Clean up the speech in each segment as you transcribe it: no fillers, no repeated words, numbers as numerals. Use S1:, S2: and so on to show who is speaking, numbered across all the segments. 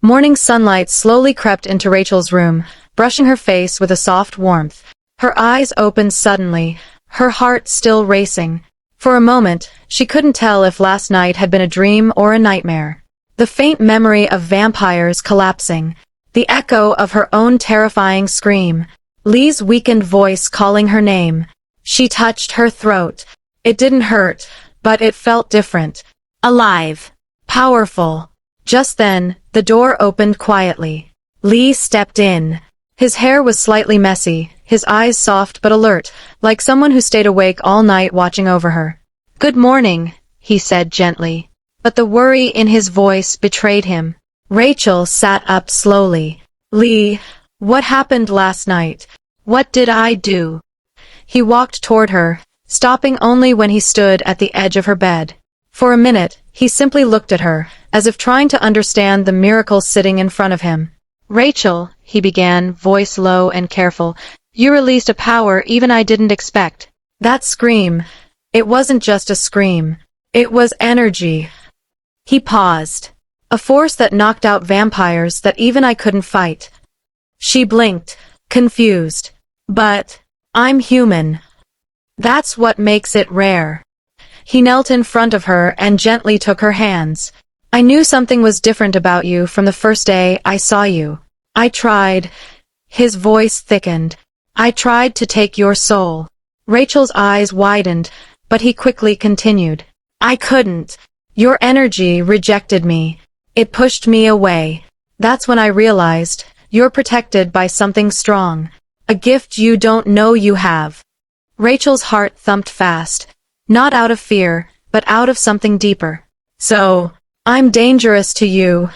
S1: Morning sunlight slowly crept into Rachel's room, brushing her face with a soft warmth. Her eyes opened suddenly, her heart still racing. For a moment, she couldn't tell if last night had been a dream or a nightmare. The faint memory of vampires collapsing, the echo of her own terrifying scream, Lee's weakened voice calling her name. She touched her throat. It didn't hurt, but it felt different. Alive. Powerful. Just then, the door opened quietly. Lee stepped in. His hair was slightly messy, his eyes soft but alert, like someone who stayed awake all night watching over her. "Good morning," he said gently. But the worry in his voice betrayed him. Rachel sat up slowly. "Lee, what happened last night? What did I do?" He walked toward her, stopping only when he stood at the edge of her bed. For a minute, he simply looked at her, as if trying to understand the miracle sitting in front of him. "Rachel," he began, voice low and careful, "you released a power even I didn't expect. That scream, it wasn't just a scream. It was energy." He paused. "A force that knocked out vampires that even I couldn't fight." She blinked, confused. "But I'm human. That's what makes it rare." He knelt in front of her and gently took her hands. "I knew something was different about you from the first day I saw you. I tried." His voice thickened. "I tried to take your soul." Rachel's eyes widened, but he quickly continued. "I couldn't. Your energy rejected me. It pushed me away. That's when I realized, you're protected by something strong. A gift you don't know you have." Rachel's heart thumped fast. Not out of fear, but out of something deeper. "So, I'm dangerous to you,"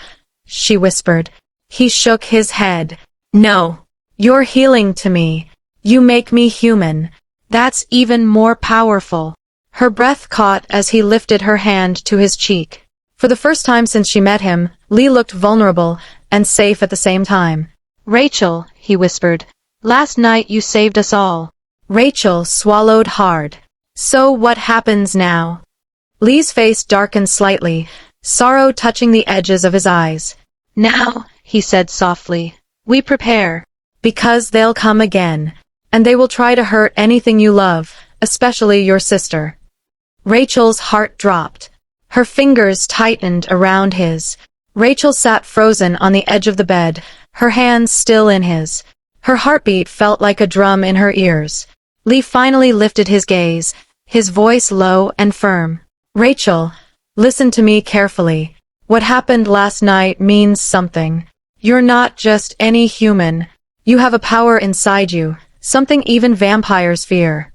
S1: she whispered. He shook his head. "No. You're healing to me. You make me human. That's even more powerful." Her breath caught as he lifted her hand to his cheek. For the first time since she met him, Lee looked vulnerable and safe at the same time. "Rachel," he whispered, "last night you saved us all." Rachel swallowed hard. "So what happens now?" Lee's face darkened slightly, sorrow touching the edges of his eyes. "Now," he said softly, "we prepare. Because they'll come again. And they will try to hurt anything you love, especially your sister." Rachel's heart dropped. Her fingers tightened around his. Rachel sat frozen on the edge of the bed, her hands still in his. Her heartbeat felt like a drum in her ears. Lee finally lifted his gaze, his voice low and firm. "Rachel, listen to me carefully. What happened last night means something. You're not just any human. You have a power inside you, something even vampires fear."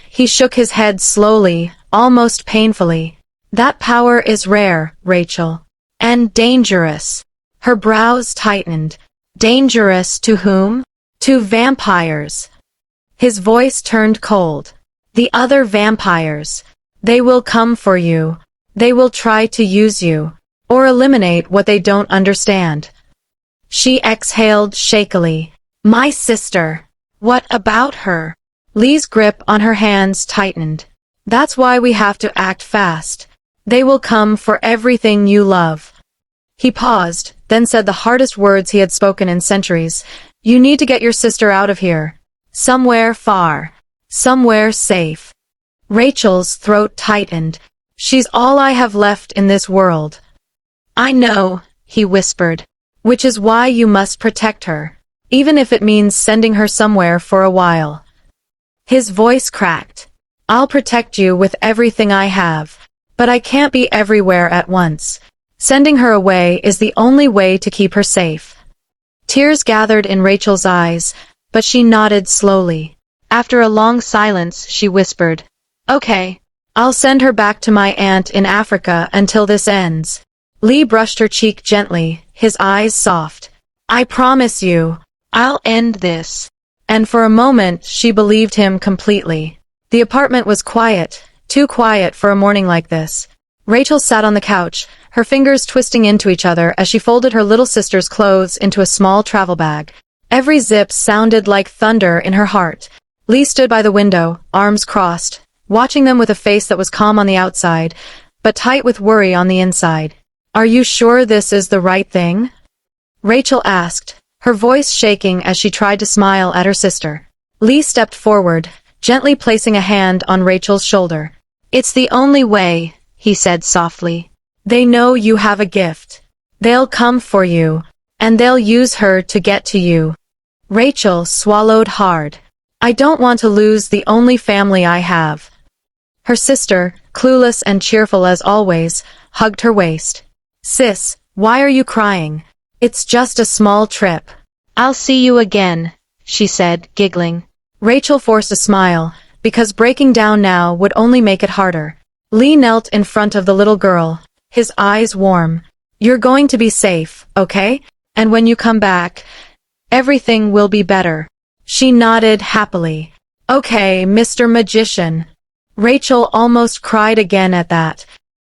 S1: He shook his head slowly, almost painfully. "That power is rare, Rachel. And dangerous." Her brows tightened. "Dangerous to whom?" "To vampires." His voice turned cold. "The other vampires. They will come for you. They will try to use you, or eliminate what they don't understand." She exhaled shakily. "My sister. What about her?" Lee's grip on her hands tightened. "That's why we have to act fast. They will come for everything you love." He paused, then said the hardest words he had spoken in centuries. "You need to get your sister out of here. Somewhere far. Somewhere safe." Rachel's throat tightened. "She's all I have left in this world." "I know," he whispered. "Which is why you must protect her. Even if it means sending her somewhere for a while." His voice cracked. "I'll protect you with everything I have. But I can't be everywhere at once. Sending her away is the only way to keep her safe." Tears gathered in Rachel's eyes, but she nodded slowly. After a long silence, she whispered, "Okay. I'll send her back to my aunt in Africa until this ends." Lee brushed her cheek gently, his eyes soft. "I promise you, I'll end this." And for a moment, she believed him completely. The apartment was quiet, too quiet for a morning like this. Rachel sat on the couch, her fingers twisting into each other as she folded her little sister's clothes into a small travel bag. Every zip sounded like thunder in her heart. Lee stood by the window, arms crossed, watching them with a face that was calm on the outside, but tight with worry on the inside. "Are you sure this is the right thing?" Rachel asked, her voice shaking as she tried to smile at her sister. Lee stepped forward, gently placing a hand on Rachel's shoulder. It's the only way, he said softly. They know you have a gift. They'll come for you, and they'll use her to get to you. Rachel swallowed hard. I don't want to lose the only family I have. Her sister, clueless and cheerful as always, hugged her waist. Sis, why are you crying? It's just a small trip. I'll see you again, she said, giggling. Rachel forced a smile, because breaking down now would only make it harder. Lee knelt in front of the little girl, his eyes warm. You're going to be safe, okay? And when you come back, everything will be better. She nodded happily. Okay, Mr. Magician. Rachel almost cried again at that.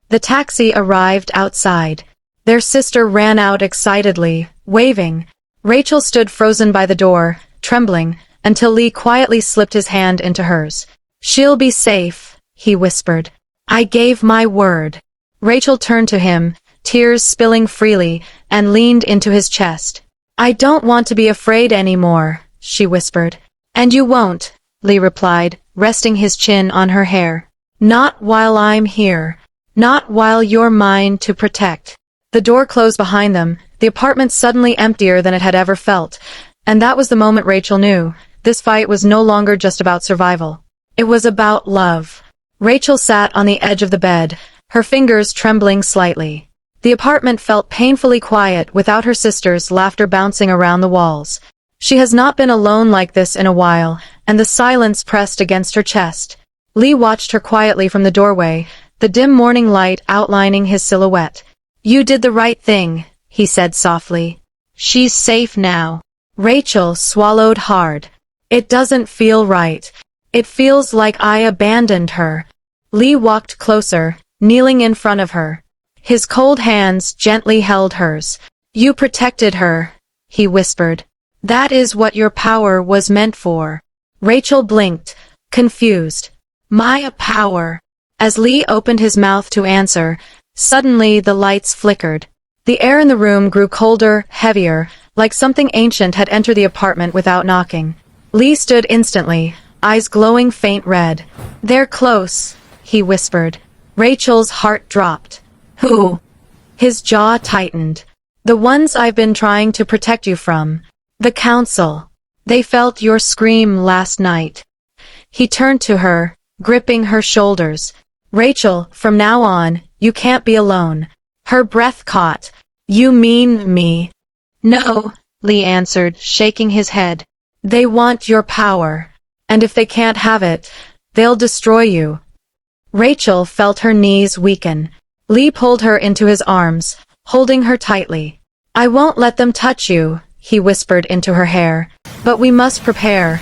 S1: The taxi arrived outside. Their sister ran out excitedly, waving. Rachel stood frozen by the door, trembling, until Lee quietly slipped his hand into hers. She'll be safe, he whispered. I gave my word. Rachel turned to him, tears spilling freely, and leaned into his chest. I don't want to be afraid anymore, she whispered. And you won't, Lee replied, resting his chin on her hair. Not while I'm here. Not while you're mine to protect. The door closed behind them, the apartment suddenly emptier than it had ever felt, and that was the moment Rachel knew. This fight was no longer just about survival. It was about love. Rachel sat on the edge of the bed, her fingers trembling slightly. The apartment felt painfully quiet without her sister's laughter bouncing around the walls. She has not been alone like this in a while, and the silence pressed against her chest. Lee watched her quietly from the doorway, the dim morning light outlining his silhouette. You did the right thing, he said softly. She's safe now. Rachel swallowed hard. It doesn't feel right. It feels like I abandoned her. Lee walked closer, kneeling in front of her. His cold hands gently held hers. You protected her, he whispered. That is what your power was meant for. Rachel blinked, confused. My power. As Lee opened his mouth to answer, suddenly the lights flickered. The air in the room grew colder, heavier, like something ancient had entered the apartment without knocking. Lee stood instantly, eyes glowing faint red. They're close, he whispered. Rachel's heart dropped. Who? His jaw tightened. The ones I've been trying to protect you from. The council. They felt your scream last night. He turned to her, gripping her shoulders. Rachel, from now on, you can't be alone. Her breath caught. You mean me? No, Lee answered, shaking his head. They want your power. And if they can't have it, they'll destroy you. Rachel felt her knees weaken. Lee pulled her into his arms, holding her tightly. I won't let them touch you, he whispered into her hair. But we must prepare,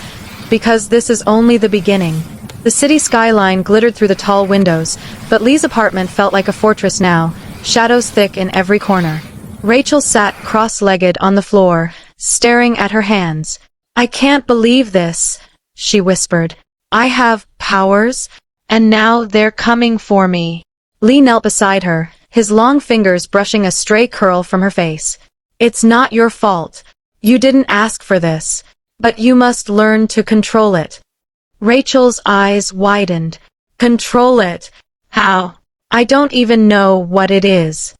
S1: because this is only the beginning. The city skyline glittered through the tall windows, but Lee's apartment felt like a fortress now, shadows thick in every corner. Rachel sat cross-legged on the floor, staring at her hands. I can't believe this, she whispered. I have powers, and now they're coming for me. Lee knelt beside her, his long fingers brushing a stray curl from her face. It's not your fault. You didn't ask for this, but you must learn to control it. Rachel's eyes widened. Control it? How? I don't even know what it is.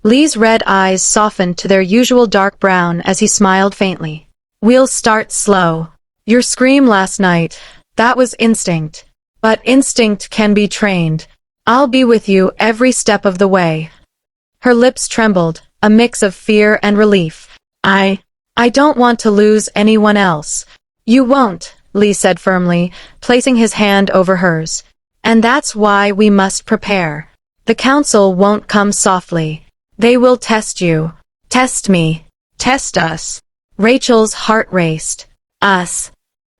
S1: Lee's red eyes softened to their usual dark brown as he smiled faintly. We'll start slow. Your scream last night, that was instinct. But instinct can be trained. I'll be with you every step of the way. Her lips trembled, a mix of fear and relief. I don't want to lose anyone else. You won't, Lee said firmly, placing his hand over hers. And that's why we must prepare. The council won't come softly. They will test you. Test me. Test us. Rachel's heart raced. Us.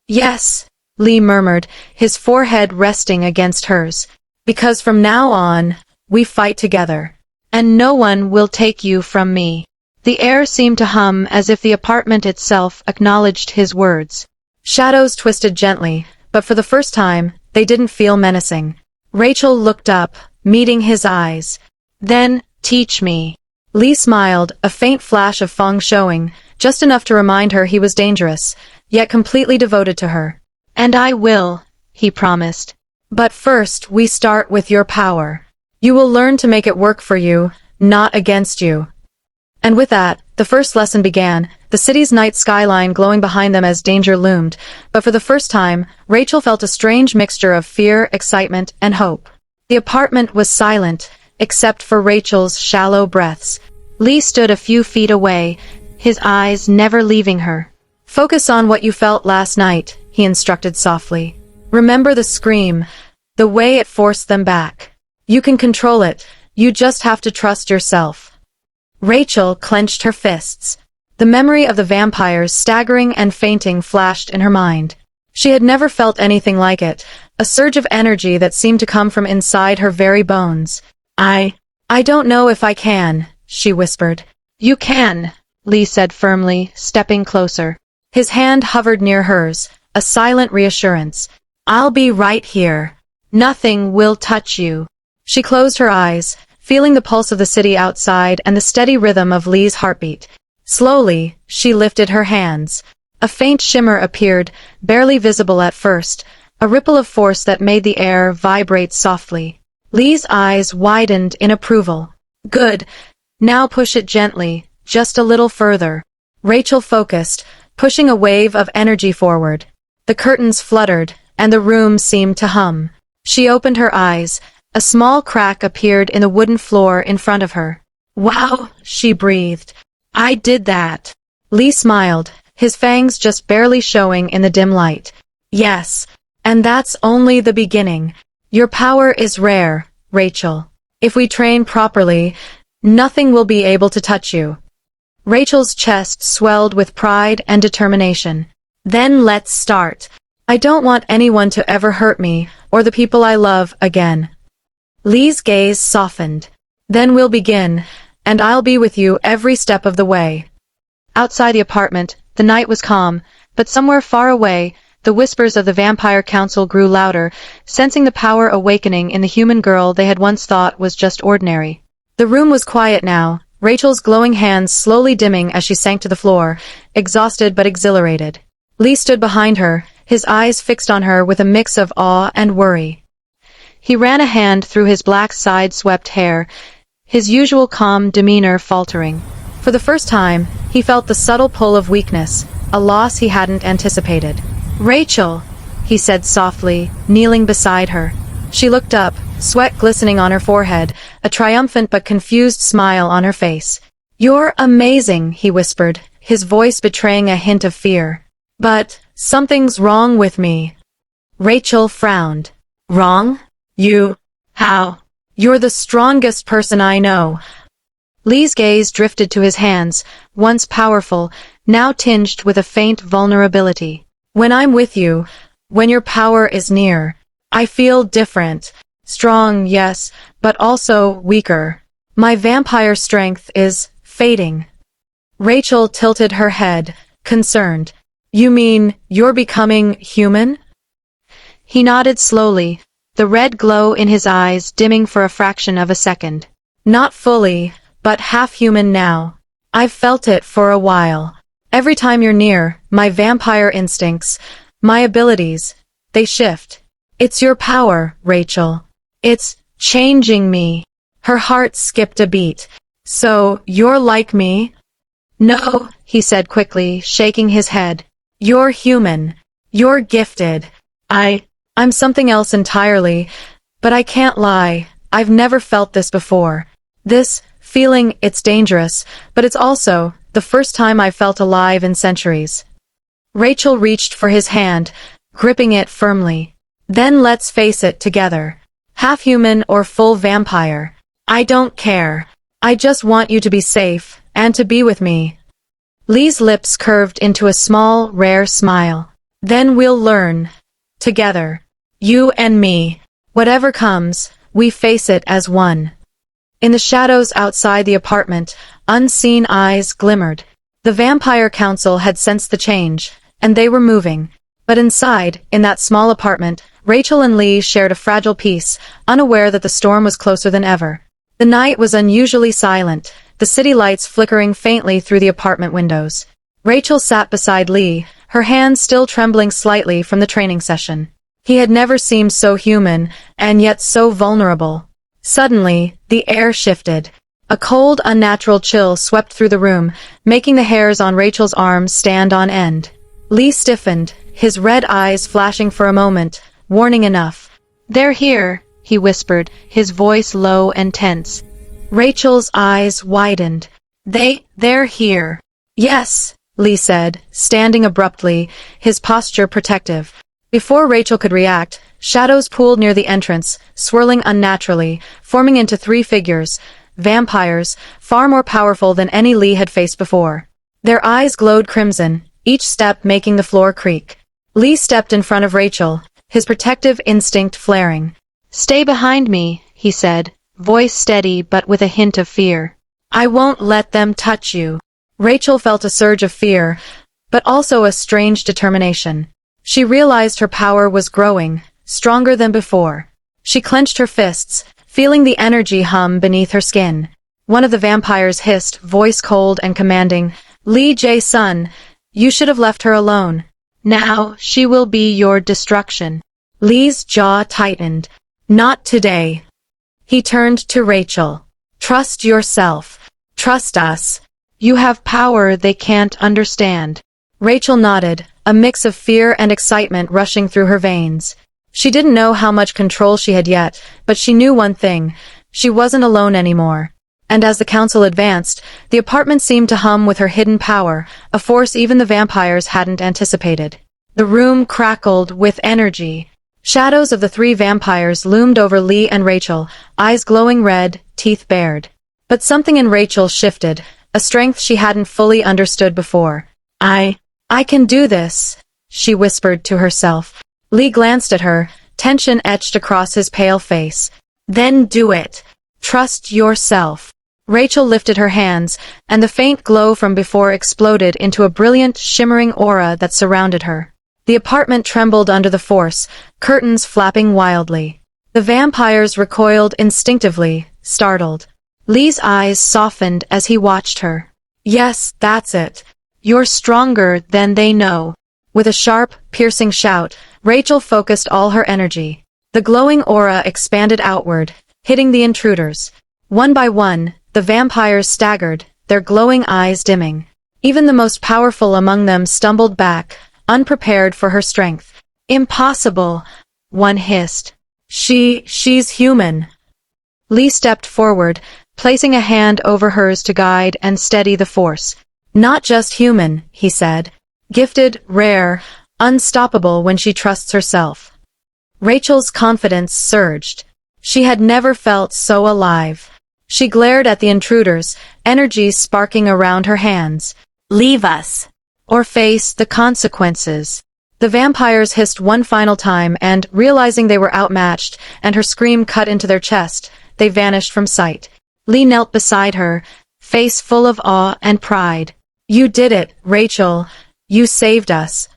S1: Yes, Lee murmured, his forehead resting against hers. Because from now on, we fight together. And no one will take you from me. The air seemed to hum as if the apartment itself acknowledged his words. Shadows twisted gently, but for the first time, they didn't feel menacing. Rachel looked up, meeting his eyes. Then, teach me. Lee smiled, a faint flash of Feng showing, just enough to remind her he was dangerous, yet completely devoted to her. "And I will," he promised. "But first we start with your power. You will learn to make it work for you, not against you." And with that, the first lesson began, the city's night skyline glowing behind them as danger loomed, but for the first time, Rachel felt a strange mixture of fear, excitement, and hope. The apartment was silent, except for Rachel's shallow breaths. Lee stood a few feet away, his eyes never leaving her. "Focus on what you felt last night," he instructed softly. "Remember the scream, the way it forced them back. You can control it, you just have to trust yourself." Rachel clenched her fists. The memory of the vampires staggering and fainting flashed in her mind. She had never felt anything like it, a surge of energy that seemed to come from inside her very bones. I don't know if I can," she whispered. "You can," Lee said firmly, stepping closer. His hand hovered near hers, a silent reassurance. "I'll be right here. Nothing will touch you." She closed her eyes, feeling the pulse of the city outside and the steady rhythm of Lee's heartbeat. Slowly, she lifted her hands. A faint shimmer appeared, barely visible at first, a ripple of force that made the air vibrate softly. Lee's eyes widened in approval. "Good. Now push it gently, just a little further." Rachel focused, pushing a wave of energy forward. The curtains fluttered, and the room seemed to hum. She opened her eyes. A small crack appeared in the wooden floor in front of her. "Wow," she breathed. "I did that." Lee smiled, his fangs just barely showing in the dim light. "Yes, and that's only the beginning. Your power is rare, Rachel. If we train properly, nothing will be able to touch you." Rachel's chest swelled with pride and determination. "Then let's start. I don't want anyone to ever hurt me, or the people I love, again." Lee's gaze softened. "Then we'll begin, and I'll be with you every step of the way." Outside the apartment, the night was calm, but somewhere far away, the whispers of the Vampire Council grew louder, sensing the power awakening in the human girl they had once thought was just ordinary. The room was quiet now, Rachel's glowing hands slowly dimming as she sank to the floor, exhausted but exhilarated. Lee stood behind her, his eyes fixed on her with a mix of awe and worry. He ran a hand through his black side-swept hair, his usual calm demeanor faltering. For the first time, he felt the subtle pull of weakness, a loss he hadn't anticipated. "Rachel," he said softly, kneeling beside her. She looked up, sweat glistening on her forehead, a triumphant but confused smile on her face. "You're amazing," he whispered, his voice betraying a hint of fear. "But something's wrong with me." Rachel frowned. "Wrong? You? How? You're the strongest person I know." Lee's gaze drifted to his hands, once powerful, now tinged with a faint vulnerability. "When I'm with you, when your power is near, I feel different. Strong, yes, but also weaker. My vampire strength is fading." Rachel tilted her head, concerned. "You mean you're becoming human?" He nodded slowly, the red glow in his eyes dimming for a fraction of a second. "Not fully, but half-human now. I've felt it for a while. Every time you're near, my vampire instincts, my abilities, they shift. It's your power, Rachel. It's changing me." Her heart skipped a beat. "So, you're like me?" "No," he said quickly, shaking his head. "You're human. You're gifted. I'm something else entirely, but I can't lie, I've never felt this before. This feeling, it's dangerous, but it's also the first time I've felt alive in centuries." Rachel reached for his hand, gripping it firmly. "Then let's face it together. Half-human or full vampire. I don't care. I just want you to be safe, and to be with me." Lee's lips curved into a small, rare smile. "Then we'll learn. Together. You and me. Whatever comes, we face it as one." In the shadows outside the apartment, unseen eyes glimmered. The Vampire Council had sensed the change, and they were moving. But inside, in that small apartment, Rachel and Lee shared a fragile peace, unaware that the storm was closer than ever. The night was unusually silent, the city lights flickering faintly through the apartment windows. Rachel sat beside Lee, her hands still trembling slightly from the training session. He had never seemed so human, and yet so vulnerable. Suddenly, the air shifted. A cold, unnatural chill swept through the room, making the hairs on Rachel's arms stand on end. Lee stiffened, his red eyes flashing for a moment, warning enough. "They're here," he whispered, his voice low and tense. Rachel's eyes widened. They're here." "Yes," Lee said, standing abruptly, his posture protective. Before Rachel could react, shadows pooled near the entrance, swirling unnaturally, forming into three figures, vampires, far more powerful than any Lee had faced before. Their eyes glowed crimson, each step making the floor creak. Lee stepped in front of Rachel, his protective instinct flaring. "Stay behind me," he said, voice steady but with a hint of fear. "I won't let them touch you." Rachel felt a surge of fear, but also a strange determination. She realized her power was growing, stronger than before. She clenched her fists, feeling the energy hum beneath her skin. One of the vampires hissed, voice cold and commanding, "Lee Jae-sun, you should have left her alone. Now, she will be your destruction." Lee's jaw tightened. "Not today." He turned to Rachel. "Trust yourself. Trust us. You have power they can't understand." Rachel nodded, a mix of fear and excitement rushing through her veins. She didn't know how much control she had yet, but she knew one thing. She wasn't alone anymore. And as the council advanced, the apartment seemed to hum with her hidden power, a force even the vampires hadn't anticipated. The room crackled with energy. Shadows of the three vampires loomed over Lee and Rachel, eyes glowing red, teeth bared. But something in Rachel shifted, a strength she hadn't fully understood before. I can do this," she whispered to herself. Lee glanced at her, tension etched across his pale face. "Then do it. Trust yourself." Rachel lifted her hands, and the faint glow from before exploded into a brilliant, shimmering aura that surrounded her. The apartment trembled under the force, curtains flapping wildly. The vampires recoiled instinctively, startled. Lee's eyes softened as he watched her. "Yes, that's it. You're stronger than they know." With a sharp, piercing shout, Rachel focused all her energy. The glowing aura expanded outward, hitting the intruders. One by one, the vampires staggered, their glowing eyes dimming. Even the most powerful among them stumbled back, unprepared for her strength. "Impossible," one hissed. She's human." Lee stepped forward, placing a hand over hers to guide and steady the force. "Not just human," he said. "Gifted, rare, unstoppable when she trusts herself." Rachel's confidence surged. She had never felt so alive. She glared at the intruders, energy sparking around her hands. "Leave us, or face the consequences." The vampires hissed one final time and, realizing they were outmatched, and her scream cut into their chest, they vanished from sight. Lee knelt beside her, face full of awe and pride. "You did it, Rachel. You saved us."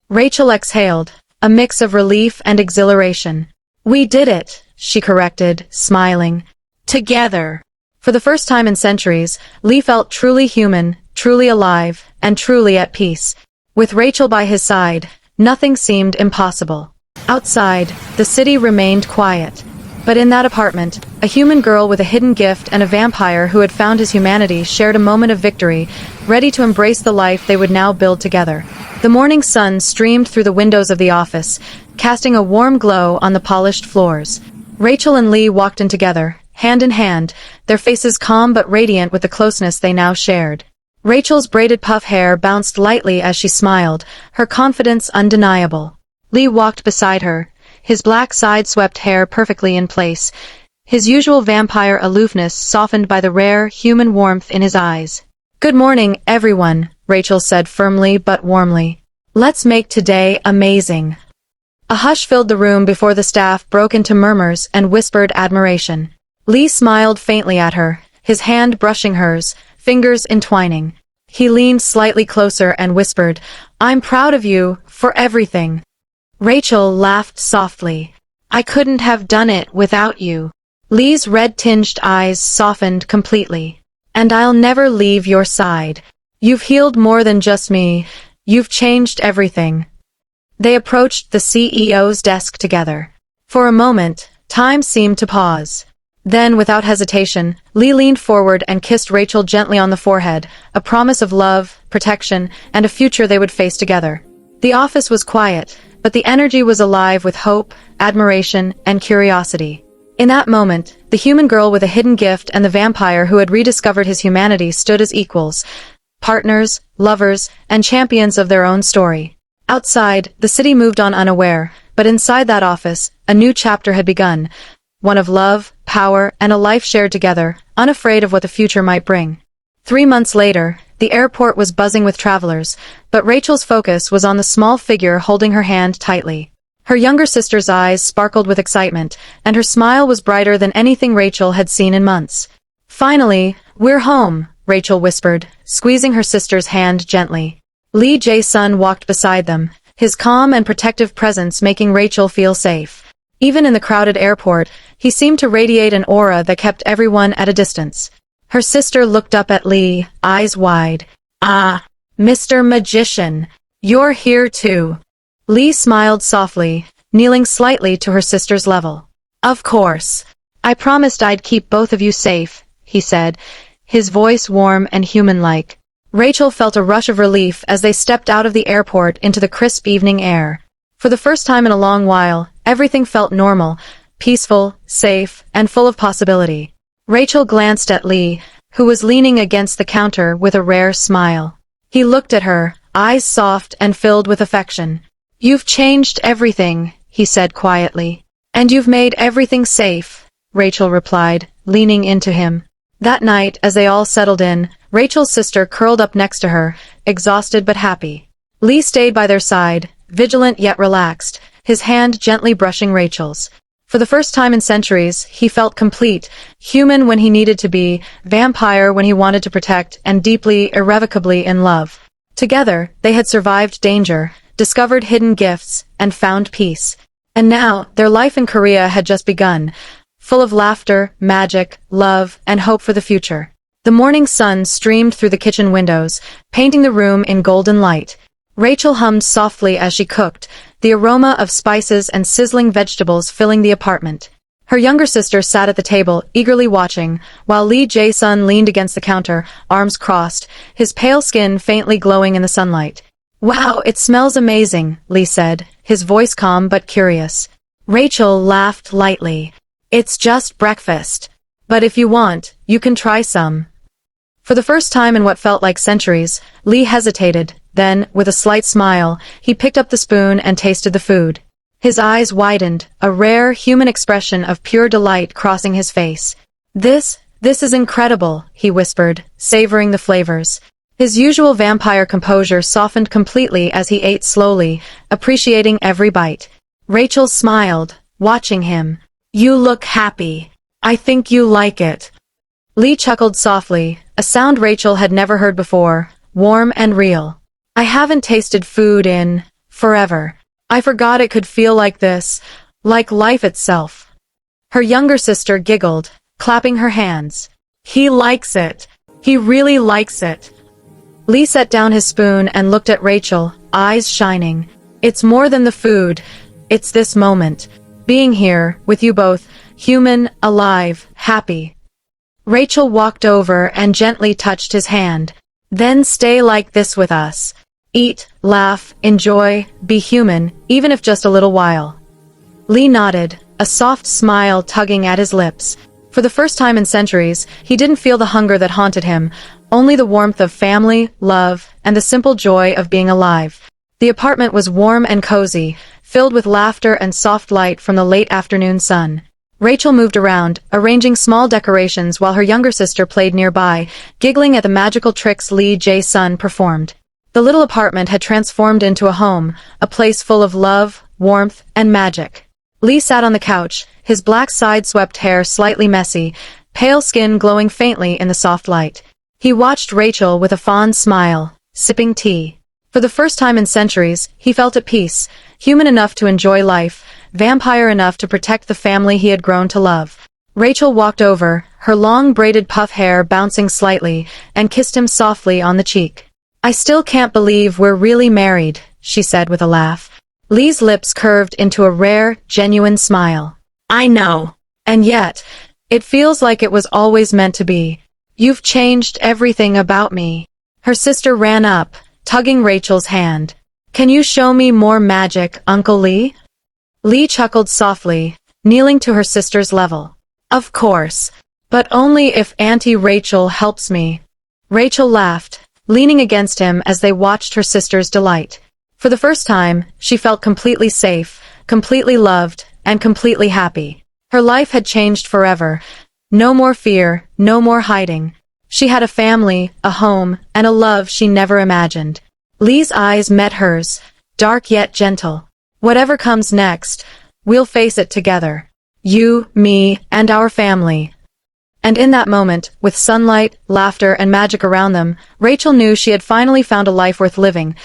S1: Rachel exhaled, a mix of relief and exhilaration. "We did it," she corrected, smiling. "Together." For the first time in centuries, Lee felt truly human, truly alive, and truly at peace. With Rachel by his side, nothing seemed impossible. Outside, the city remained quiet. But in that apartment, a human girl with a hidden gift and a vampire who had found his humanity shared a moment of victory, ready to embrace the life they would now build together. The morning sun streamed through the windows of the office, casting a warm glow on the polished floors. Rachel and Lee walked in together, hand in hand, their faces calm but radiant with the closeness they now shared. Rachel's braided puff hair bounced lightly as she smiled, her confidence undeniable. Lee walked beside her, his black side-swept hair perfectly in place, his usual vampire aloofness softened by the rare, human warmth in his eyes. "Good morning, everyone," Rachel said firmly but warmly. "Let's make today amazing." A hush filled the room before the staff broke into murmurs and whispered admiration. Lee smiled faintly at her, his hand brushing hers, fingers entwining. He leaned slightly closer and whispered, "I'm proud of you, for everything." Rachel laughed softly. "I couldn't have done it without you." Lee's red-tinged eyes softened completely. And I'll never leave your side. You've healed more than just me. You've changed everything. They approached the CEO's desk together. For a moment, time seemed to pause. Then, without hesitation, Lee leaned forward and kissed Rachel gently on the forehead, a promise of love, protection, and a future they would face together. The office was quiet, but the energy was alive with hope, admiration, and curiosity. In that moment, the human girl with a hidden gift and the vampire who had rediscovered his humanity stood as equals, partners, lovers, and champions of their own story. Outside, the city moved on unaware, but inside that office, a new chapter had begun, one of love, power, and a life shared together, unafraid of what the future might bring. 3 months later, the airport was buzzing with travelers, but Rachel's focus was on the small figure holding her hand tightly. Her younger sister's eyes sparkled with excitement, and her smile was brighter than anything Rachel had seen in months. "Finally, we're home," Rachel whispered, squeezing her sister's hand gently. Lee Jae-sun walked beside them, his calm and protective presence making Rachel feel safe. Even in the crowded airport, he seemed to radiate an aura that kept everyone at a distance. Her sister looked up at Lee, eyes wide. "Ah, Mr. Magician, you're here too." Lee smiled softly, kneeling slightly to her sister's level. "Of course. I promised I'd keep both of you safe," he said, his voice warm and human-like. Rachel felt a rush of relief as they stepped out of the airport into the crisp evening air. For the first time in a long while, everything felt normal, peaceful, safe, and full of possibility. Rachel glanced at Lee, who was leaning against the counter with a rare smile. He looked at her, eyes soft and filled with affection. "You've changed everything," he said quietly. "And you've made everything safe," Rachel replied, leaning into him. That night, as they all settled in, Rachel's sister curled up next to her, exhausted but happy. Lee stayed by their side, vigilant yet relaxed, his hand gently brushing Rachel's. For the first time in centuries, he felt complete, human when he needed to be, vampire when he wanted to protect, and deeply, irrevocably in love. Together, they had survived danger, discovered hidden gifts, and found peace. And now, their life in Korea had just begun, full of laughter, magic, love, and hope for the future. The morning sun streamed through the kitchen windows, painting the room in golden light. Rachel hummed softly as she cooked, the aroma of spices and sizzling vegetables filling the apartment. Her younger sister sat at the table, eagerly watching, while Lee Jae-sun leaned against the counter, arms crossed, his pale skin faintly glowing in the sunlight. "Wow, it smells amazing," Lee said, his voice calm but curious. Rachel laughed lightly. "It's just breakfast. But if you want, you can try some." For the first time in what felt like centuries, Lee hesitated, then, with a slight smile, he picked up the spoon and tasted the food. His eyes widened, a rare, human expression of pure delight crossing his face. This is incredible," he whispered, savoring the flavors. His usual vampire composure softened completely as he ate slowly, appreciating every bite. Rachel smiled, watching him. "You look happy. I think you like it." Lee chuckled softly, a sound Rachel had never heard before, warm and real. "I haven't tasted food in forever. I forgot it could feel like this, like life itself." Her younger sister giggled, clapping her hands. "He likes it. He really likes it." Lee set down his spoon and looked at Rachel, eyes shining. "It's more than the food. It's this moment. Being here, with you both, human, alive, happy." Rachel walked over and gently touched his hand. "Then stay like this with us. Eat, laugh, enjoy, be human, even if just a little while." Lee nodded, a soft smile tugging at his lips. For the first time in centuries, he didn't feel the hunger that haunted him, only the warmth of family, love, and the simple joy of being alive. The apartment was warm and cozy, filled with laughter and soft light from the late afternoon sun. Rachel moved around, arranging small decorations while her younger sister played nearby, giggling at the magical tricks Lee Jae-sun performed. The little apartment had transformed into a home, a place full of love, warmth, and magic. Lee sat on the couch, his black side-swept hair slightly messy, pale skin glowing faintly in the soft light. He watched Rachel with a fond smile, sipping tea. For the first time in centuries, he felt at peace, human enough to enjoy life, vampire enough to protect the family he had grown to love. Rachel walked over, her long braided puff hair bouncing slightly, and kissed him softly on the cheek. "I still can't believe we're really married," she said with a laugh. Lee's lips curved into a rare, genuine smile. "I know. And yet, it feels like it was always meant to be. You've changed everything about me." Her sister ran up, tugging Rachel's hand. "Can you show me more magic, Uncle Lee?" Lee chuckled softly, kneeling to her sister's level. "Of course. But only if Auntie Rachel helps me." Rachel laughed, leaning against him as they watched her sister's delight. For the first time, she felt completely safe, completely loved, and completely happy. Her life had changed forever. No more fear, no more hiding. She had a family, a home, and a love she never imagined. Lee's eyes met hers, dark yet gentle. "Whatever comes next, we'll face it together. You, me, and our family." And in that moment, with sunlight, laughter, and magic around them, Rachel knew she had finally found a life worth living,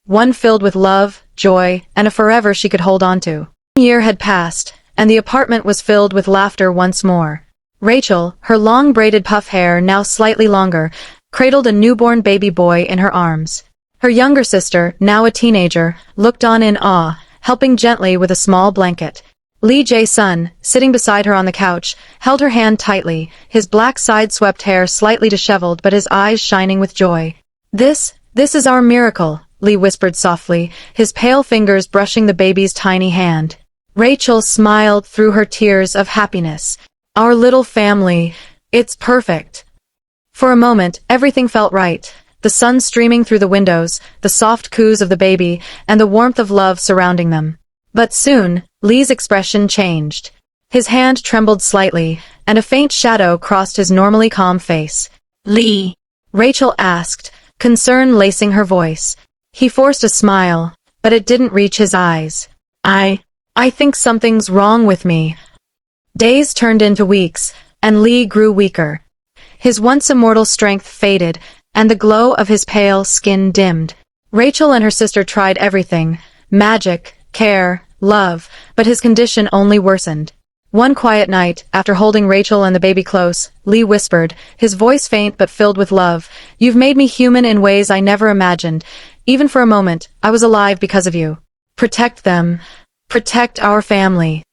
S1: one filled with love, joy, and a forever she could hold on to. A year had passed, and the apartment was filled with laughter once more. Rachel, her long braided puff hair now slightly longer, cradled a newborn baby boy in her arms. Her younger sister, now a teenager, looked on in awe, helping gently with a small blanket. Lee Jae-sun, sitting beside her on the couch, held her hand tightly, his black side-swept hair slightly disheveled but his eyes shining with joy. This is our miracle," Lee whispered softly, his pale fingers brushing the baby's tiny hand. Rachel smiled through her tears of happiness. "Our little family, it's perfect." For a moment, everything felt right. The sun streaming through the windows, the soft coos of the baby, and the warmth of love surrounding them. But soon, Lee's expression changed. His hand trembled slightly, and a faint shadow crossed his normally calm face. "Lee?" Rachel asked, concern lacing her voice. He forced a smile, but it didn't reach his eyes. I think something's wrong with me." Days turned into weeks, and Lee grew weaker. His once immortal strength faded, and the glow of his pale skin dimmed. Rachel and her sister tried everything: magic, care, love, but his condition only worsened. One quiet night, after holding Rachel and the baby close, Lee whispered, his voice faint but filled with love, "You've made me human in ways I never imagined. Even for a moment, I was alive because of you. Protect them. Protect our family."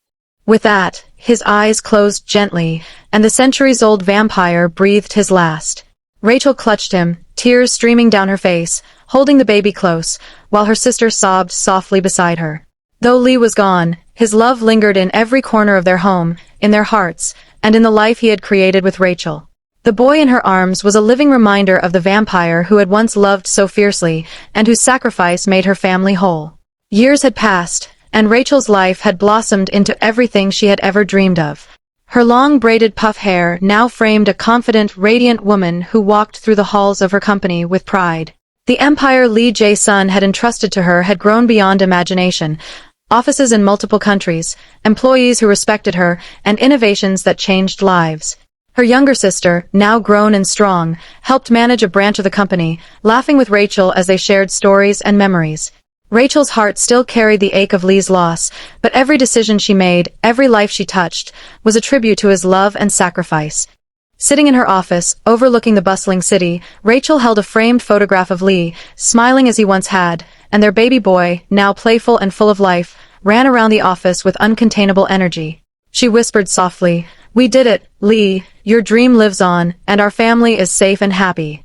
S1: With that, his eyes closed gently, and the centuries-old vampire breathed his last. Rachel clutched him, tears streaming down her face, holding the baby close, while her sister sobbed softly beside her. Though Lee was gone, his love lingered in every corner of their home, in their hearts, and in the life he had created with Rachel. The boy in her arms was a living reminder of the vampire who had once loved so fiercely, and whose sacrifice made her family whole. Years had passed, and Rachel's life had blossomed into everything she had ever dreamed of. Her long braided puff hair now framed a confident, radiant woman who walked through the halls of her company with pride. The empire Lee Jae-sun had entrusted to her had grown beyond imagination. Offices in multiple countries, employees who respected her, and innovations that changed lives. Her younger sister, now grown and strong, helped manage a branch of the company, laughing with Rachel as they shared stories and memories. Rachel's heart still carried the ache of Lee's loss, but every decision she made, every life she touched, was a tribute to his love and sacrifice. Sitting in her office, overlooking the bustling city, Rachel held a framed photograph of Lee, smiling as he once had, and their baby boy, now playful and full of life, ran around the office with uncontainable energy. She whispered softly, "We did it, Lee, your dream lives on, and our family is safe and happy."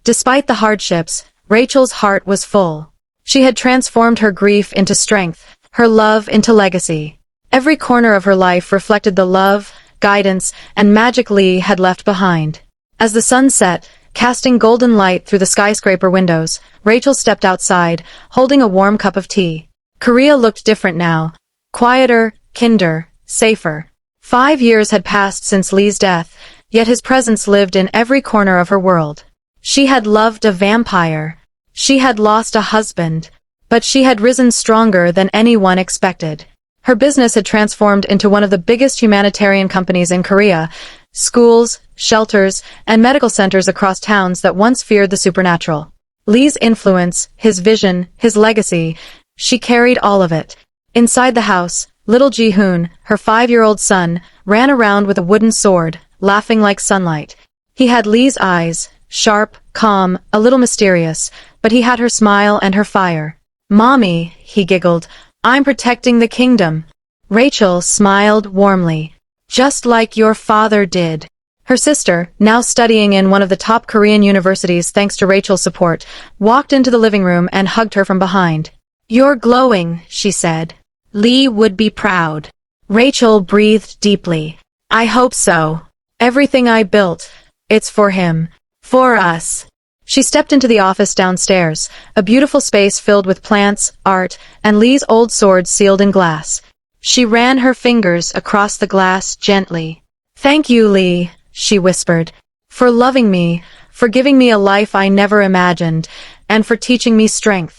S1: Despite the hardships, Rachel's heart was full. She had transformed her grief into strength, her love into legacy. Every corner of her life reflected the love, guidance, and magic Lee had left behind. As the sun set, casting golden light through the skyscraper windows, Rachel stepped outside, holding a warm cup of tea. Korea looked different now. Quieter, kinder, safer. 5 years had passed since Lee's death, yet his presence lived in every corner of her world. She had loved a vampire. She had lost a husband. But she had risen stronger than anyone expected. Her business had transformed into one of the biggest humanitarian companies in Korea. Schools, shelters, and medical centers across towns that once feared the supernatural. Lee's influence, his vision, his legacy, she carried all of it. Inside the house, Little Ji-hoon, her 5-year-old son, ran around with a wooden sword, laughing like sunlight. He had Lee's eyes, sharp, calm, a little mysterious, but he had her smile and her fire. "Mommy," he giggled, "I'm protecting the kingdom." Rachel smiled warmly. "Just like your father did." Her sister, now studying in one of the top Korean universities thanks to Rachel's support, walked into the living room and hugged her from behind. "You're glowing," she said. "Lee would be proud." Rachel breathed deeply. "I hope so. Everything I built, it's for him. For us." She stepped into the office downstairs, a beautiful space filled with plants, art, and Lee's old sword sealed in glass. She ran her fingers across the glass gently. "Thank you, Lee," she whispered, "for loving me, for giving me a life I never imagined, and for teaching me strength."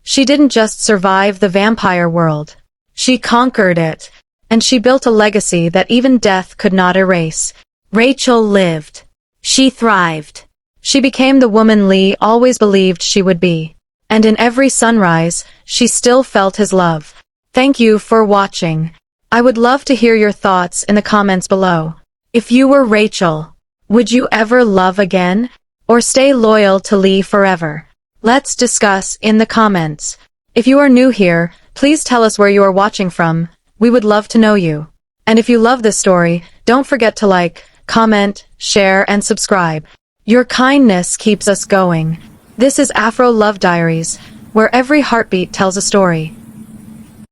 S1: She didn't just survive the vampire world. She conquered it, and she built a legacy that even death could not erase. Rachel lived. She thrived. She became the woman Lee always believed she would be. And in every sunrise, she still felt his love. Thank you for watching. I would love to hear your thoughts in the comments below. If you were Rachel, would you ever love again? Or stay loyal to Lee forever? Let's discuss in the comments. If you are new here, please tell us where you are watching from. We would love to know you. And if you love this story, don't forget to like, comment, share, and subscribe. Your kindness keeps us going. This is Afro Love Diaries, where every heartbeat tells a story.